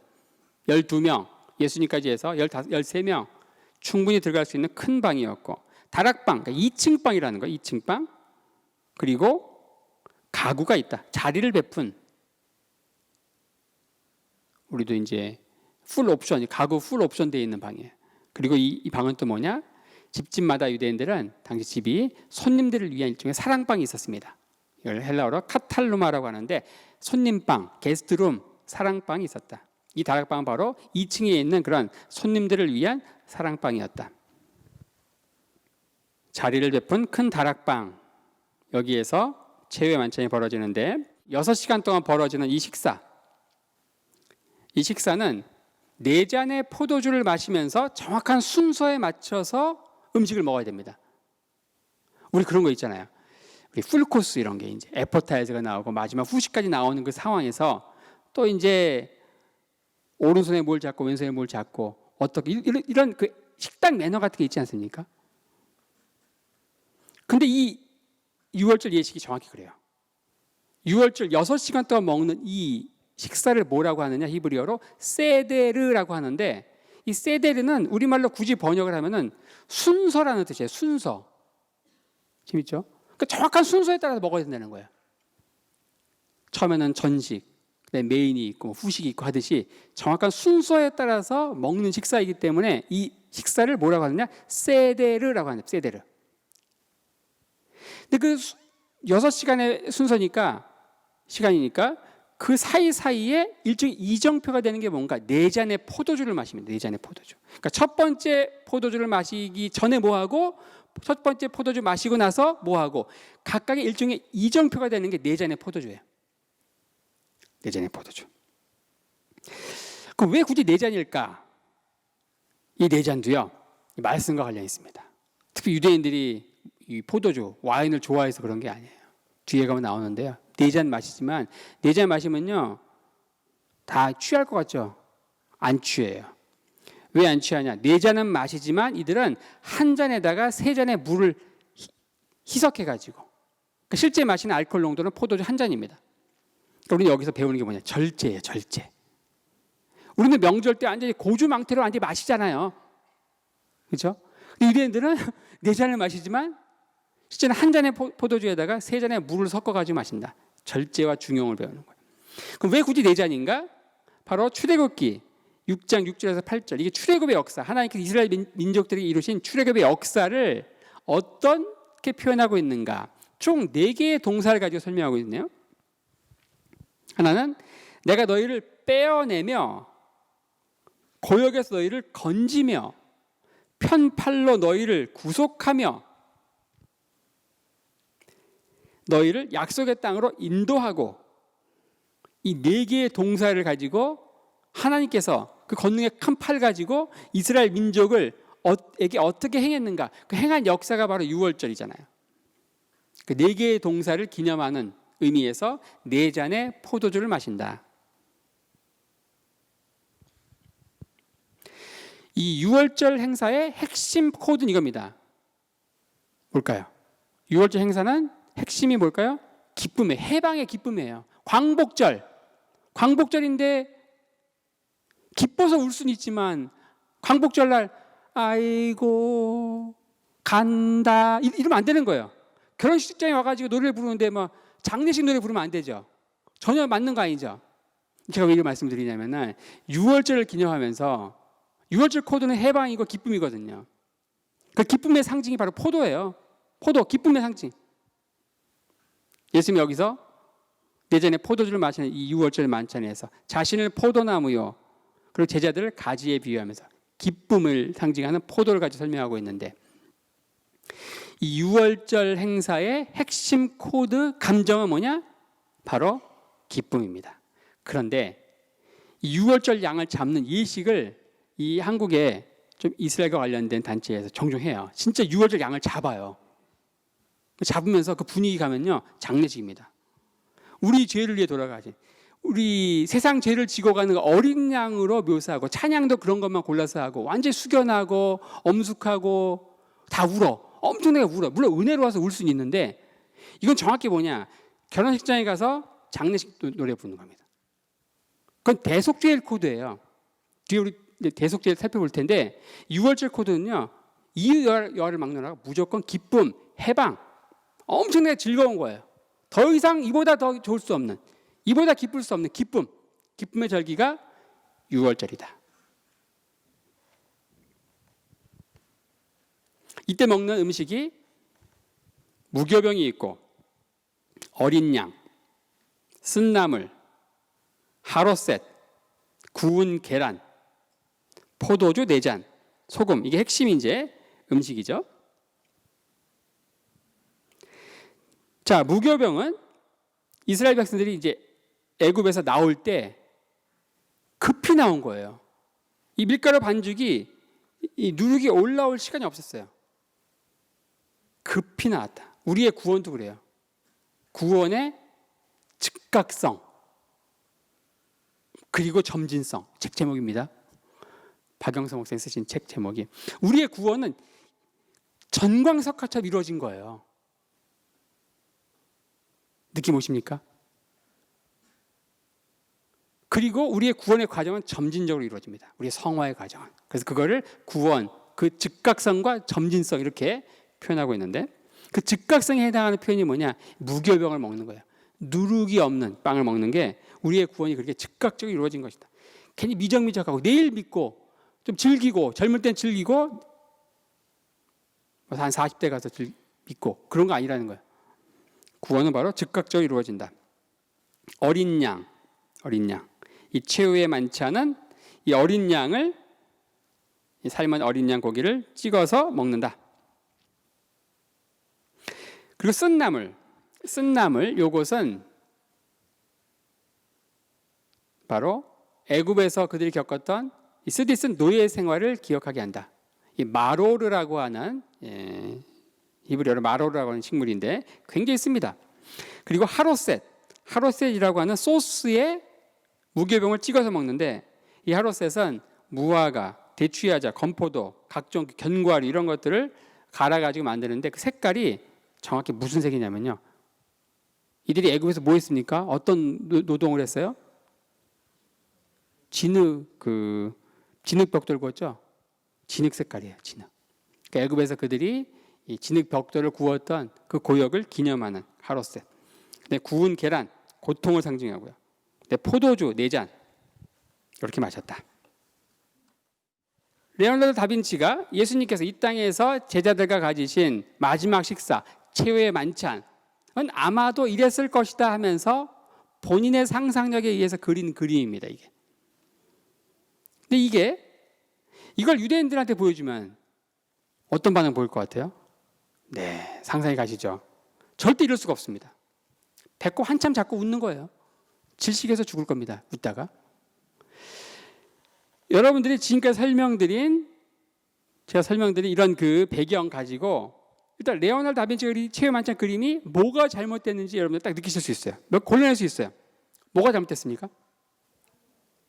S1: 12명, 예수님까지 해서 13명 충분히 들어갈 수 있는 큰 방이었고, 다락방, 그러니까 2층 방이라는 거예요. 2층 방. 그리고 가구가 있다. 자리를 베푼. 우리도 이제 풀 옵션, 가구 풀 옵션 되어 있는 방이에요. 그리고 이 방은 또 뭐냐? 집집마다 유대인들은 당시 집이 손님들을 위한 일종의 사랑방이 있었습니다. 이걸 헬라어로 카탈루마라고 하는데, 손님방, 게스트룸, 사랑방이 있었다. 이 다락방은 바로 2층에 있는 그런 손님들을 위한 사랑방이었다. 자리를 베푼 큰 다락방, 여기에서 최후의 만찬이 벌어지는데 6시간 동안 벌어지는 이 식사는 4잔의 포도주를 마시면서 정확한 순서에 맞춰서 음식을 먹어야 됩니다. 우리 그런 거 있잖아요. 우리 풀코스 이런 게 이제 애퍼타이저가 나오고 마지막 후식까지 나오는 그 상황에서 또 이제 오른손에 뭘 잡고 왼손에 뭘 잡고 어떻게 이런 그 식당 매너 같은 게 있지 않습니까? 근데 이 유월절 예식이 정확히 그래요. 유월절 6시간 동안 먹는 이 식사를 뭐라고 하느냐? 히브리어로 세데르라고 하는데, 이 세데르는 우리말로 굳이 번역을 하면은 순서라는 뜻이에요. 순서. 재밌죠? 그러니까 정확한 순서에 따라서 먹어야 된다는 거예요. 처음에는 전식, 그다음에 메인이 있고 후식이 있고 하듯이 정확한 순서에 따라서 먹는 식사이기 때문에 이 식사를 뭐라고 하느냐? 세데르라고 하는 세데르. 근데 그 6시간의 시간이니까 그 사이사이에 일종의 이정표가 되는 게 뭔가 4잔의 포도주를 마십니다. 4잔의 포도주. 그러니까 첫 번째 포도주를 마시기 전에 뭐 하고, 첫 번째 포도주 마시고 나서 뭐 하고, 각각의 일종의 이정표가 되는 게 4잔의 포도주예요. 4잔의 포도주. 그럼 왜 굳이 4잔일까? 이 4잔도요, 이 말씀과 관련이 있습니다. 특히 유대인들이 이 포도주, 와인을 좋아해서 그런 게 아니에요. 뒤에 가면 나오는데요. 4잔 마시지만 4잔 마시면요 다 취할 것 같죠? 안 취해요. 왜 안 취하냐? 4잔은 마시지만 이들은 한 잔에다가 3잔의 물을 희석해가지고, 그러니까 실제 마시는 알코올 농도는 포도주 한 잔입니다. 그러니까 우리는 여기서 배우는 게 뭐냐? 절제예요. 절제. 우리는 명절 때 완전히 고주망태로 완전히 마시잖아요. 그렇죠? 유대인들은 4잔을 마시지만 실제는 한 잔의 포도주에다가 3잔의 물을 섞어가지고 마신다. 절제와 중용을 배우는 거예요. 그럼 왜 굳이 4잔인가? 바로 출애굽기 6장 6절에서 8절. 이게 출애굽의 역사, 하나님께서 이스라엘 민족들이 이루신 출애굽의 역사를 어떻게 표현하고 있는가? 총 4개의 동사를 가지고 설명하고 있네요. 하나는 내가 너희를 빼어내며 고역에서 너희를 건지며 편팔로 너희를 구속하며 너희를 약속의 땅으로 인도하고, 이 4개의 동사를 가지고 하나님께서 그 권능의 큰 팔 가지고 이스라엘 민족에게 어떻게 행했는가, 그 행한 역사가 바로 유월절이잖아요. 그 4개의 동사를 기념하는 의미에서 4잔의 포도주를 마신다. 이 유월절 행사의 핵심 코드는 이겁니다. 뭘까요? 유월절 행사는 핵심이 뭘까요? 기쁨이에요. 해방의 기쁨이에요. 광복절인데 기뻐서 울 수는 있지만 광복절날 아이고 간다 이러면 안 되는 거예요. 결혼식장에 와가지고 노래를 부르는데 뭐 장례식 노래 부르면 안 되죠. 전혀 맞는 거 아니죠. 제가 왜 이걸 말씀드리냐면은 유월절을 기념하면서, 유월절 코드는 해방이고 기쁨이거든요. 그 기쁨의 상징이 바로 포도예요. 포도, 기쁨의 상징. 예수님이 여기서 4잔의 포도주를 마시는 이 유월절 만찬에서 자신을 포도나무요, 그리고 제자들을 가지에 비유하면서 기쁨을 상징하는 포도를 가지고 설명하고 있는데, 이 유월절 행사의 핵심 코드 감정은 뭐냐? 바로 기쁨입니다. 그런데 이 유월절 양을 잡는 예식을 이 한국에 좀 이스라엘과 관련된 단체에서 종종 해요. 진짜 유월절 양을 잡아요. 잡으면서 그 분위기 가면요 장례식입니다. 우리 죄를 위해 돌아가신, 우리 세상 죄를 지고 가는 어린 양으로 묘사하고, 찬양도 그런 것만 골라서 하고, 완전히 숙연하고 엄숙하고 다 울어. 엄청나게 울어. 물론 은혜로 와서 울 수는 있는데, 이건 정확히 뭐냐? 결혼식장에 가서 장례식 노래 부르는 겁니다. 그건 대속죄일 코드예요. 뒤에 우리 대속죄를 살펴볼 텐데 6월절 코드는요. 이 열을 막느라고 무조건 기쁨, 해방, 엄청나게 즐거운 거예요. 더 이상 이보다 더 좋을 수 없는, 이보다 기쁠 수 없는 기쁨, 기쁨의 절기가 6월절이다. 이때 먹는 음식이 무교병이 있고 어린 양, 쓴나물, 하로셋, 구운 계란, 포도주 4잔, 소금, 이게 핵심 이제 음식이죠. 자, 무교병은 이스라엘 백성들이 이제 애굽에서 나올 때 급히 나온 거예요. 이 밀가루 반죽이 이 누룩이 올라올 시간이 없었어요. 급히 나왔다. 우리의 구원도 그래요. 구원의 즉각성 그리고 점진성. 책 제목입니다. 박영성 목사님 쓰신 책 제목이 우리의 구원은 전광석화처럼 이루어진 거예요. 느낌 오십니까? 그리고 우리의 구원의 과정은 점진적으로 이루어집니다. 우리의 성화의 과정은. 그래서 그거를 구원, 그 즉각성과 점진성 이렇게 표현하고 있는데 그 즉각성에 해당하는 표현이 뭐냐? 무교병을 먹는 거예요. 누룩이 없는 빵을 먹는 게 우리의 구원이 그렇게 즉각적으로 이루어진 것이다. 괜히 미적미적하고 내일 믿고 좀 즐기고 젊을 땐 즐기고 한 40대 가서 믿고 그런 거 아니라는 거예요. 구원은 바로 즉각적으로 이루어진다. 어린 양. 이 최후의 만찬은 이 어린 양을 이 삶은 어린 양 고기를 찍어서 먹는다. 그리고 쓴나물 요것은 바로 애굽에서 그들이 겪었던 이 쓰디쓴 노예 생활을 기억하게 한다. 이 마로르라고 하는 히브리어로 마로르라고 하는 식물인데 굉장히 씁니다. 그리고 하로셋이라고 하는 소스에 무교병을 찍어서 먹는데 이 하로셋은 무화과, 대추야자, 건포도, 각종 견과류 이런 것들을 갈아가지고 만드는데 그 색깔이 정확히 무슨 색이냐면요. 이들이 애굽에서 뭐 했습니까? 어떤 노동을 했어요? 진흙 벽돌 구웠죠? 진흙 색깔이에요. 진흙. 그러니까 애굽에서 그들이 이 진흙 벽돌을 구웠던 그 고역을 기념하는 하로셋. 근데 구운 계란, 고통을 상징하고요. 근데 포도주 4잔 이렇게 마셨다. 레오나르도 다빈치가 예수님께서 이 땅에서 제자들과 가지신 마지막 식사, 최후의 만찬은 아마도 이랬을 것이다 하면서 본인의 상상력에 의해서 그린 그림입니다. 이게. 근데 이걸 유대인들한테 보여주면 어떤 반응 보일 것 같아요? 네, 상상이 가시죠. 절대 이럴 수가 없습니다. 배꼽 한참 잡고 웃는 거예요. 질식해서 죽을 겁니다. 웃다가. 여러분들이 지금까지 제가 설명드린 이런 그 배경 가지고 일단 레오나르도 다빈치 최후의 만찬 그림이 뭐가 잘못됐는지 여러분들 딱 느끼실 수 있어요. 골라낼 수 있어요. 뭐가 잘못됐습니까?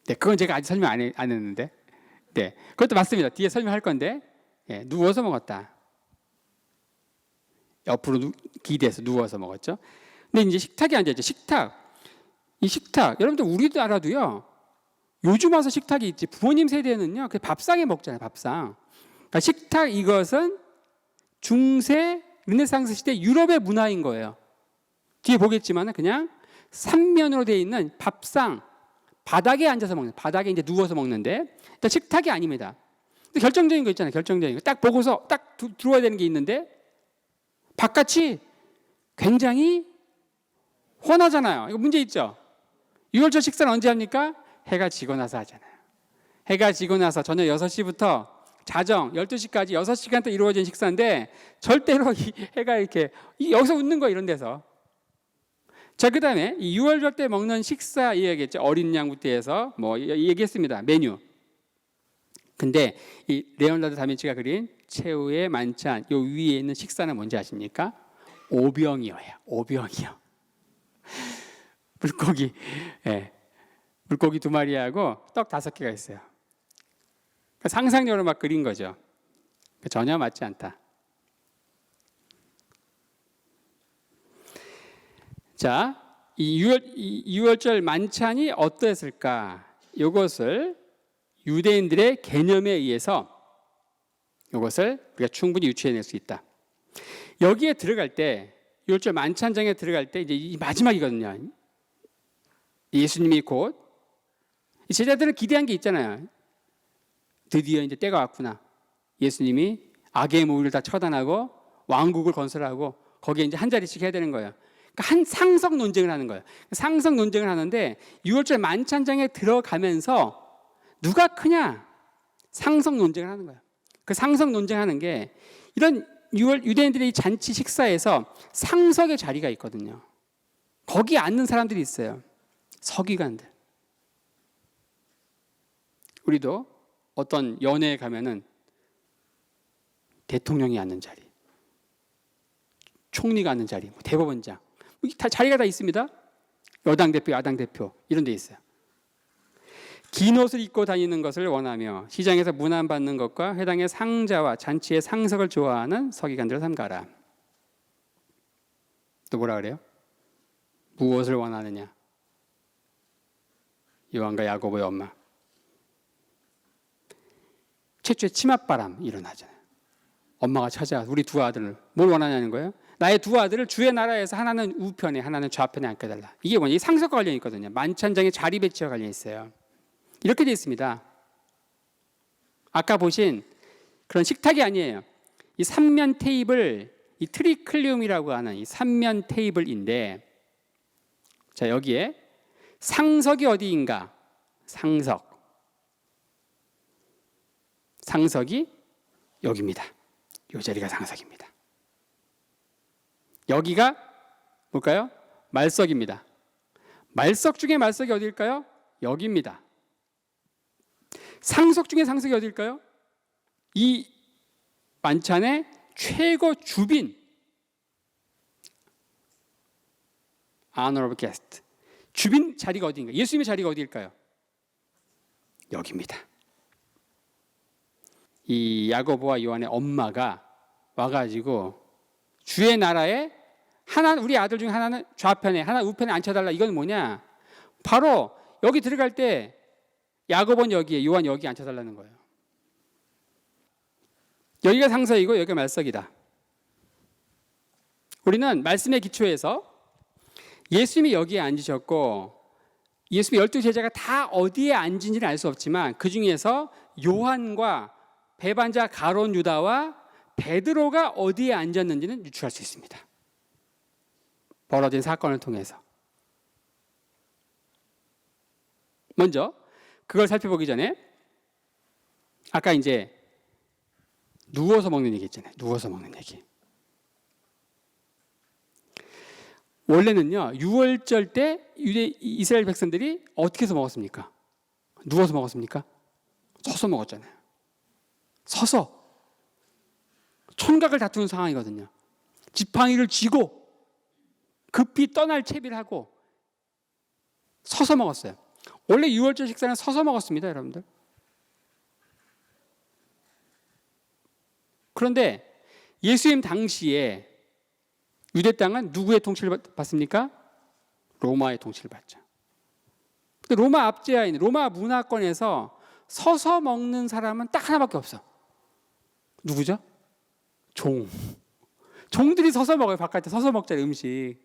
S1: 네, 그건 제가 아직 설명 안 했는데. 네, 그것도 맞습니다. 뒤에 설명할 건데, 누워서 먹었다. 옆으로 기대서 누워서 먹었죠. 근데 이제 식탁에 앉아있죠. 이 식탁, 여러분들 우리나라도요. 요즘 와서 식탁이 있지. 부모님 세대는요, 그 밥상에 먹잖아요. 밥상. 그러니까 식탁 이것은 중세 르네상스 시대 유럽의 문화인 거예요. 뒤에 보겠지만 그냥 삼면으로 되어 있는 밥상. 바닥에 앉아서 먹는, 바닥에 이제 누워서 먹는데, 일단 식탁이 아닙니다. 근데 결정적인 거 있잖아요. 결정적인 거. 딱 보고서 딱 들어와야 되는 게 있는데, 바깥이 굉장히 훤하잖아요. 이거 문제 있죠? 6월절 식사는 언제 합니까? 해가 지고 나서 하잖아요. 해가 지고 나서 저녁 6시부터 자정 12시까지 6시간 동안 이루어진 식사인데, 절대로 이 해가 이렇게, 여기서 웃는 거 이런 데서. 자, 그 다음에 이 6월절 때 먹는 식사 이야기했죠. 어린 양부터 해서 뭐 얘기했습니다. 메뉴. 근데 이 레오나르도 다빈치가 그린 최후의 만찬 요 위에 있는 식사는 뭔지 아십니까? 오병이어요. 오병이어. 물고기. 물고기 2마리하고 떡 5개가 있어요. 상상력으로 막 그린 거죠. 전혀 맞지 않다. 자, 이 6월절 만찬이 어떠했을까? 이것을 유대인들의 개념에 의해서 이것을 우리가 충분히 유추해낼 수 있다. 여기에 들어갈 때 6절 만찬장에 들어갈 때 이제 이 마지막이거든요. 예수님이 곧 제자들은 기대한 게 있잖아요. 드디어 이제 때가 왔구나. 예수님이 악의 무리를 다 처단하고 왕국을 건설하고 거기에 이제 한 자리씩 해야 되는 거예요. 그러니까 한 상석 논쟁을 하는 거예요. 상석 논쟁을 하는데 6월절 만찬장에 들어가면서 누가 크냐? 상석 논쟁을 하는 거예요. 그 상석 논쟁하는 게 이런 유대인들의 이 잔치 식사에서 상석의 자리가 있거든요. 거기 앉는 사람들이 있어요. 서기관들. 우리도 어떤 연회에 가면은 대통령이 앉는 자리, 총리가 앉는 자리, 대법원장, 다 자리가 다 있습니다. 여당 대표, 야당 대표 이런 데 있어요. 긴 옷을 입고 다니는 것을 원하며 시장에서 문안받는 것과 회당의 상자와 잔치의 상석을 좋아하는 서기관들을 삼가라. 또 뭐라 그래요? 무엇을 원하느냐? 요한과 야고보의 엄마. 최초의 치맛바람 일어나잖아요. 엄마가 찾아와서 우리 두 아들을 뭘 원하냐는 거예요? 나의 두 아들을 주의 나라에서 하나는 우편에 하나는 좌편에 앉혀달라. 이게 뭐냐? 이 상석과 관련이 있거든요. 만찬장의 자리 배치와 관련이 있어요. 이렇게 되어 있습니다. 아까 보신 그런 식탁이 아니에요. 이 삼면 테이블, 이 트리클리움이라고 하는 이 삼면 테이블인데, 자 여기에 상석이 어디인가? 상석이 여기입니다. 이 자리가 상석입니다. 여기가 뭘까요? 말석입니다. 말석 중에 말석이 어디일까요? 여기입니다. 상석 중에 상석이 어디일까요? 이 만찬의 최고 주빈, honorable guest, 주빈 자리가 어디인가? 예수님의 자리가 어디일까요? 여기입니다. 이 야고보와 요한의 엄마가 와가지고 주의 나라에 하나는 우리 아들 중에 하나는 좌편에 하나 우편에 앉혀달라. 이건 뭐냐? 바로 여기 들어갈 때 야고보는 여기에, 요한 여기 앉혀달라는 거예요. 여기가 상석이고 여기가 말석이다. 우리는 말씀의 기초에서 예수님이 여기에 앉으셨고 예수님의 12제자가 다 어디에 앉은지는 알 수 없지만 그 중에서 요한과 배반자 가룟 유다와 베드로가 어디에 앉았는지는 유추할 수 있습니다. 벌어진 사건을 통해서. 먼저 그걸 살펴보기 전에 아까 이제 누워서 먹는 얘기 있잖아요. 누워서 먹는 얘기. 원래는요, 유월절 때 이스라엘 백성들이 어떻게 해서 먹었습니까? 누워서 먹었습니까? 서서 먹었잖아요. 서서. 촌각을 다투는 상황이거든요. 지팡이를 쥐고 급히 떠날 채비를 하고 서서 먹었어요. 원래 유월절 식사는 서서 먹었습니다, 여러분들. 그런데 예수님 당시에 유대 땅은 누구의 통치를 받습니까? 로마의 통치를 받죠. 근데 로마 압제하에 있는 로마 문화권에서 서서 먹는 사람은 딱 하나밖에 없어. 누구죠? 종들이 서서 먹어요. 바깥에 서서 먹잖아요, 음식.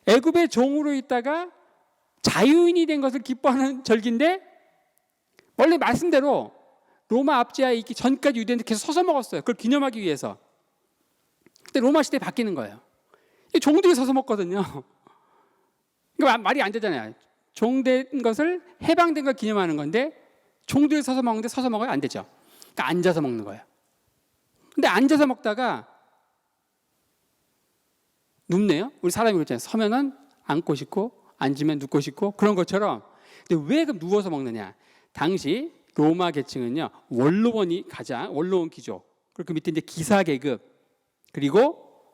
S1: 애굽의 종으로 있다가 자유인이 된 것을 기뻐하는 절기인데 원래 말씀대로 로마 압제하에 있기 전까지 유대인들 계속 서서 먹었어요. 그걸 기념하기 위해서. 근데 로마 시대에 바뀌는 거예요. 종들이 서서 먹거든요. 그러니까 말이 안 되잖아요. 종된 것을 해방된 걸 기념하는 건데 종들이 서서 먹는데 서서 먹어요? 안 되죠. 그러니까 앉아서 먹는 거예요. 근데 앉아서 먹다가 눕네요. 우리 사람이 그렇잖아요. 서면은 앉고 싶고 앉으면 눕고 싶고 그런 것처럼. 근데 왜 그럼 누워서 먹느냐? 당시 로마 계층은요, 원로원이 가장 원로원 귀족, 그리고 그 밑에 이제 기사 계급, 그리고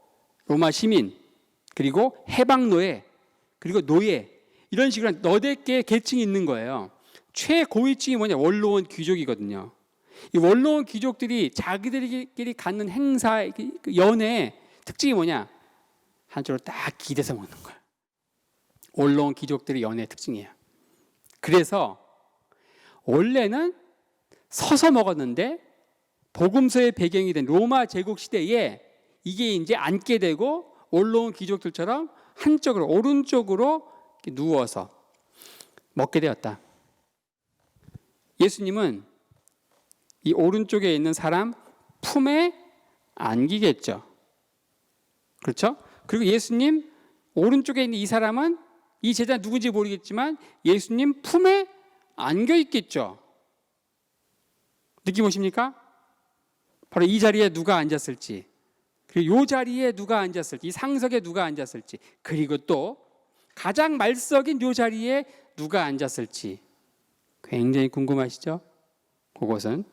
S1: 로마 시민, 그리고 해방노예, 그리고 노예, 이런 식으로 너댓 개의 계층이 있는 거예요. 최고위층이 뭐냐? 원로원 귀족이거든요. 이 원로원 귀족들이 자기들끼리 갖는 행사, 연회의 특징이 뭐냐? 한쪽으로 딱 기대서 먹는 거예요. 원로원 귀족들의 연회의 특징이에요. 그래서 원래는 서서 먹었는데 복음서의 배경이 된 로마 제국 시대에 이게 이제 앉게 되고 올라온 귀족들처럼 한쪽으로 오른쪽으로 누워서 먹게 되었다. 예수님은 이 오른쪽에 있는 사람 품에 안기겠죠. 그렇죠? 그리고 예수님 오른쪽에 있는 이 사람은 이 제자 누군지 모르겠지만 예수님 품에 안겨 있겠죠. 느낌 오십니까? 바로 이 자리에 누가 앉았을지, 그리고 이 자리에 누가 앉았을지, 이 상석에 누가 앉았을지, 그리고 또 가장 말석인 이 자리에 누가 앉았을지 굉장히 궁금하시죠? 그것은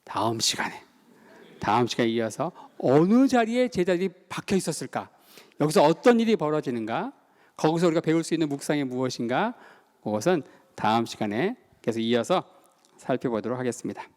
S1: 다음 시간에 이어서 어느 자리에 제자들이 박혀 있었을까? 여기서 어떤 일이 벌어지는가? 거기서 우리가 배울 수 있는 묵상이 무엇인가? 그것은 다음 시간에 계속 이어서 살펴보도록 하겠습니다.